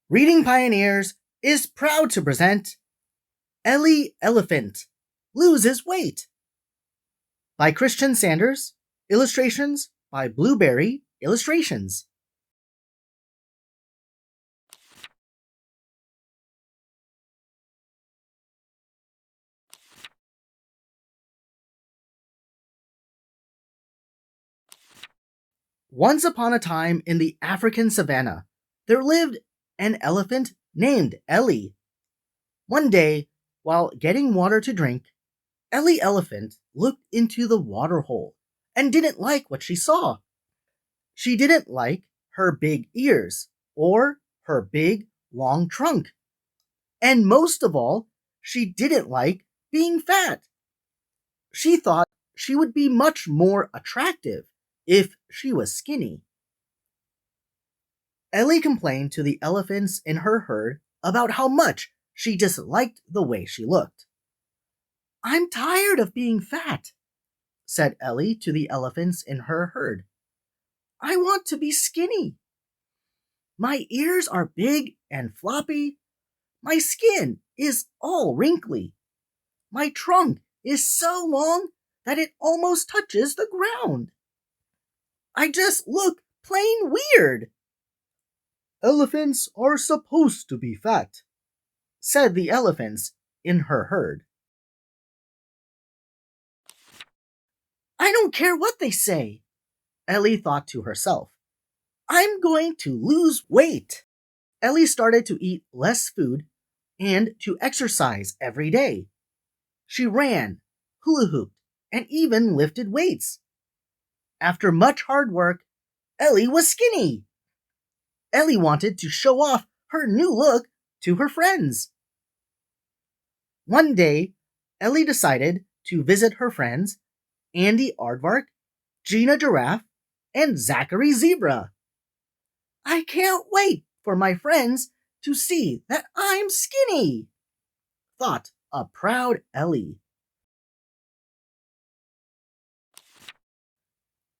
Reading Pioneers is proud to present Ellie Elephant Loses Weight by Christian Sanders, illustrations by Blueberry Illustrations. Once upon a time in the African savannah, there lived an elephant named Ellie. One day, while getting water to drink, Ellie Elephant looked into the waterhole and didn't like what she saw. She didn't like her big ears or her big, long trunk. And most of all, she didn't like being fat. She thought she would be much more attractive if she was skinny. Ellie complained to the elephants in her herd about how much she disliked the way she looked. "I'm tired of being fat," said Ellie to the elephants in her herd. "I want to be skinny. My ears are big and floppy. My skin is all wrinkly. My trunk is so long that it almost touches the ground. I just look plain weird." "Elephants are supposed to be fat," said the elephants in her herd. "I don't care what they say," Ellie thought to herself. "I'm going to lose weight." Ellie started to eat less food and to exercise every day. She ran, hula hooped, and even lifted weights. After much hard work, Ellie was skinny. Ellie wanted to show off her new look to her friends. One day, Ellie decided to visit her friends Andy Aardvark, Gina Giraffe, and Zachary Zebra. "I can't wait for my friends to see that I'm skinny," thought a proud Ellie.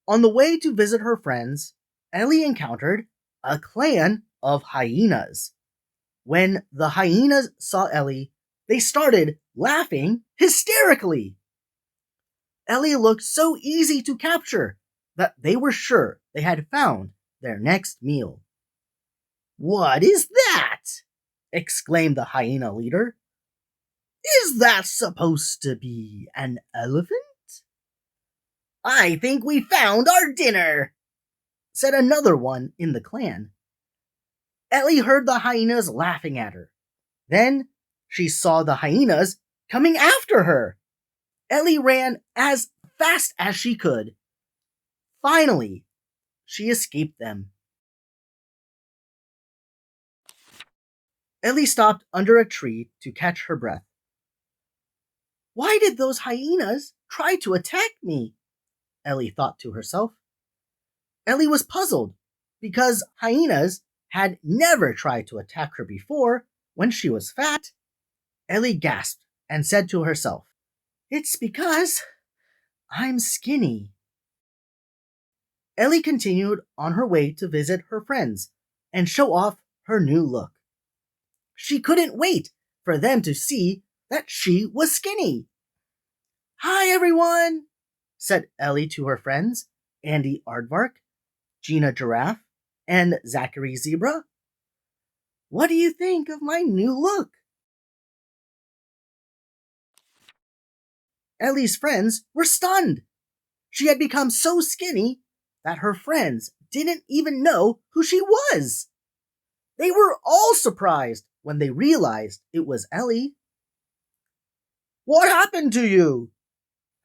On the way to visit her friends, Ellie encountered a clan of hyenas. When the hyenas saw Ellie, they started laughing hysterically. Ellie looked so easy to capture that they were sure they had found their next meal. "What is that?" exclaimed the hyena leader. "Is that supposed to be an elephant?" "I think we found our dinner," said another one in the clan. Ellie heard the hyenas laughing at her. Then she saw the hyenas coming after her. Ellie ran as fast as she could. Finally, she escaped them. Ellie stopped under a tree to catch her breath. "Why did those hyenas try to attack me?" Ellie thought to herself. Ellie was puzzled because hyenas had never tried to attack her before when she was fat. Ellie gasped and said to herself, "It's because I'm skinny." Ellie continued on her way to visit her friends and show off her new look. She couldn't wait for them to see that she was skinny. "Hi, everyone," said Ellie to her friends, Andy Aardvark, Gina Giraffe, and Zachary Zebra. "What do you think of my new look?" Ellie's friends were stunned. She had become so skinny that her friends didn't even know who she was. They were all surprised when they realized it was Ellie. "What happened to you?"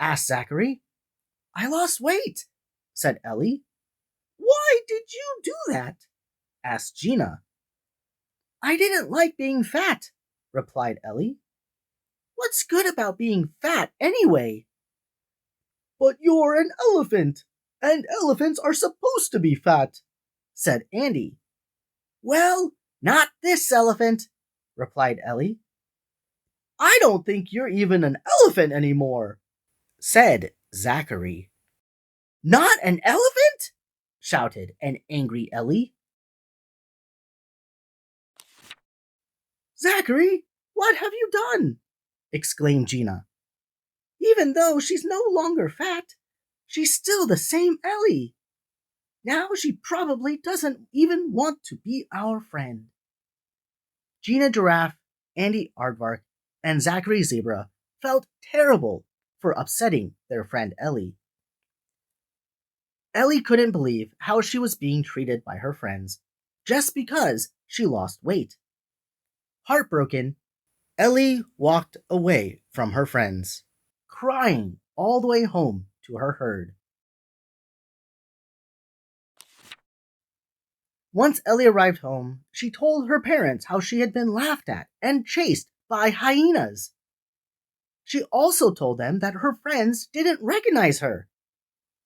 asked Zachary. "I lost weight," said Ellie. "Why did you do that?" asked Gina. "I didn't like being fat," replied Ellie. "What's good about being fat anyway?" "But you're an elephant, and elephants are supposed to be fat," said Andy. "Well, not this elephant," replied Ellie. "I don't think you're even an elephant anymore," said Zachary. "Not an elephant?" shouted an angry Ellie. Zachary, what have you done? Exclaimed Gina. Even though she's no longer fat, she's still the same Ellie. Now she probably doesn't even want to be our friend. Gina Giraffe, Andy Aardvark, and Zachary Zebra felt terrible for upsetting their friend Ellie. Ellie couldn't believe how she was being treated by her friends just because she lost weight. Heartbroken, Ellie walked away from her friends, crying all the way home to her herd. Once Ellie arrived home, she told her parents how she had been laughed at and chased by hyenas. She also told them that her friends didn't recognize her,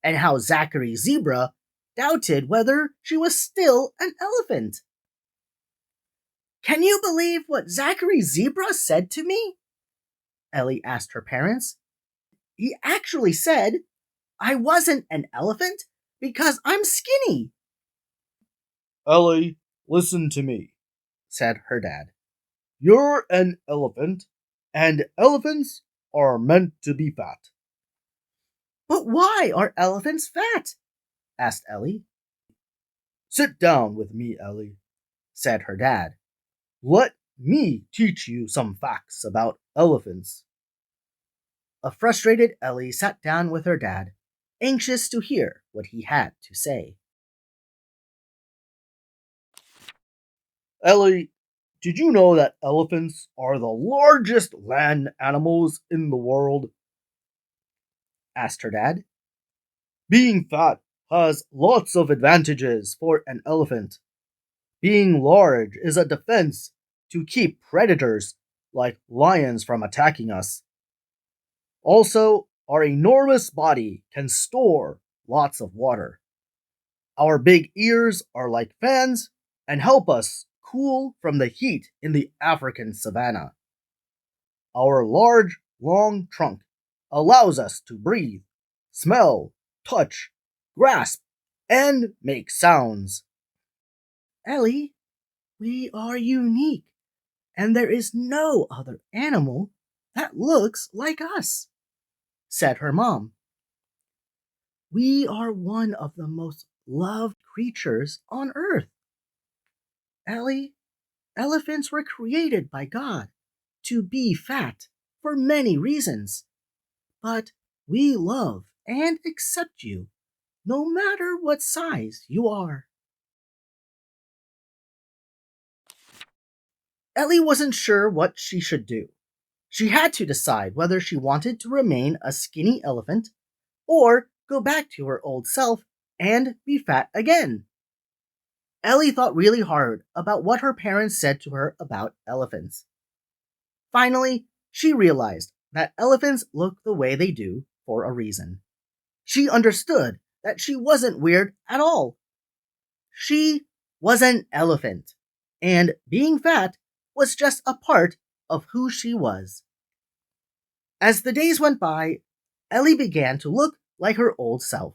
and how Zachary Zebra doubted whether she was still an elephant. Can you believe what Zachary Zebra said to me? Ellie asked her parents. He actually said, I wasn't an elephant because I'm skinny. Ellie, listen to me, said her dad. You're an elephant, and elephants are meant to be fat. But why are elephants fat? Asked Ellie. Sit down with me, Ellie, said her dad. Let me teach you some facts about elephants. A frustrated Ellie sat down with her dad, anxious to hear what he had to say. Ellie, did you know that elephants are the largest land animals in the world? Asked her dad. Being fat has lots of advantages for an elephant. Being large is a defense to keep predators like lions from attacking us. Also, our enormous body can store lots of water. Our big ears are like fans and help us cool from the heat in the African savanna. Our large, long trunk allows us to breathe, smell, touch, grasp, and make sounds. Ellie, we are unique, and there is no other animal that looks like us, said her mom. We are one of the most loved creatures on earth. Ellie, elephants were created by God to be fat for many reasons, but we love and accept you no matter what size you are. Ellie wasn't sure what she should do. She had to decide whether she wanted to remain a skinny elephant or go back to her old self and be fat again. Ellie thought really hard about what her parents said to her about elephants. Finally, she realized that elephants look the way they do for a reason. She understood that she wasn't weird at all. She was an elephant, and being fat was just a part of who she was. As the days went by, Ellie began to look like her old self.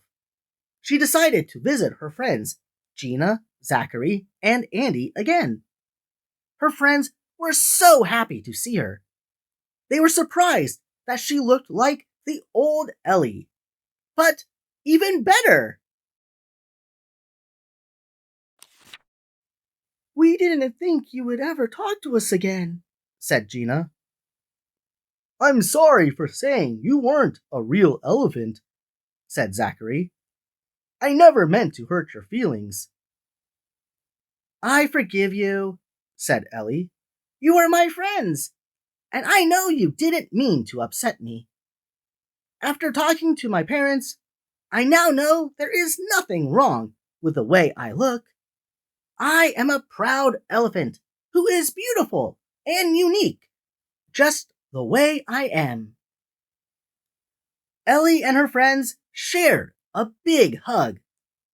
She decided to visit her friends, Gina, Zachary, and Andy again. Her friends were so happy to see her. They were surprised that she looked like the old Ellie. But even better! We didn't think you would ever talk to us again, said Gina. I'm sorry for saying you weren't a real elephant, said Zachary. I never meant to hurt your feelings. I forgive you, said Ellie. You are my friends, and I know you didn't mean to upset me. After talking to my parents, I now know there is nothing wrong with the way I look. I am a proud elephant who is beautiful and unique, just the way I am. Ellie and her friends shared a big hug,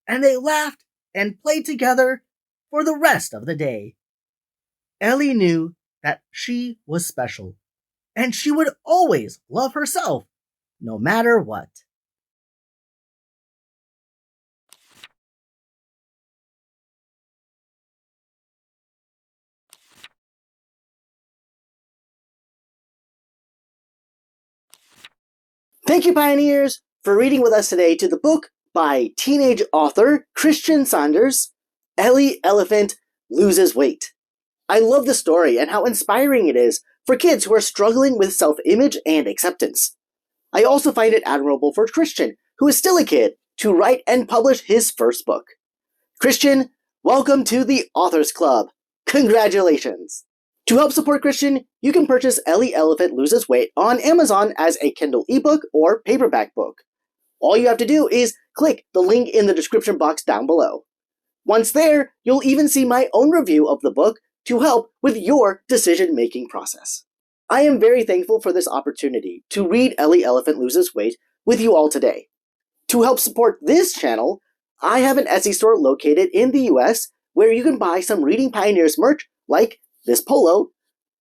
and they laughed and played together for the rest of the day. Ellie knew that she was special, and she would always love herself, no matter what. Thank you, Pioneers, for reading with us today to the book by teenage author Christian Saunders, Ellie Elephant Loses Weight. I love the story and how inspiring it is for kids who are struggling with self-image and acceptance. I also find it admirable for Christian, who is still a kid, to write and publish his first book. Christian, welcome to the Authors Club. Congratulations! To help support Christian, you can purchase Ellie Elephant Loses Weight on Amazon as a Kindle ebook or paperback book. All you have to do is click the link in the description box down below. Once there, you'll even see my own review of the book to help with your decision-making process. I am very thankful for this opportunity to read Ellie Elephant Loses Weight with you all today. To help support this channel, I have an Etsy store located in the US where you can buy some Reading Pioneers merch like this polo,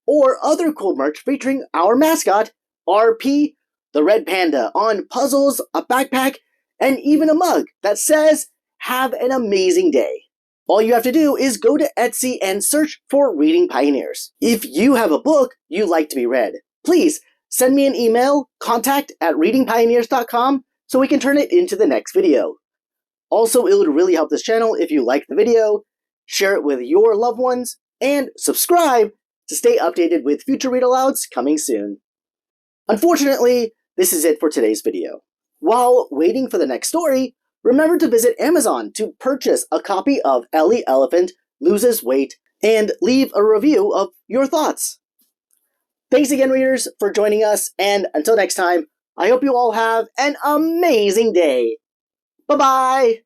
or other cool merch featuring our mascot, RP, the red panda, on puzzles, a backpack, and even a mug that says, "Have an amazing day." All you have to do is go to Etsy and search for Reading Pioneers. If you have a book you'd like to be read, please send me an email, contact@readingpioneers.com, so we can turn it into the next video. Also, it would really help this channel if you like the video, share it with your loved ones, and subscribe to stay updated with future read-alouds coming soon. Unfortunately, this is it for today's video. While waiting for the next story, remember to visit Amazon to purchase a copy of Ellie Elephant Loses Weight and leave a review of your thoughts. Thanks again, readers, for joining us, and until next time, I hope you all have an amazing day. Bye-bye!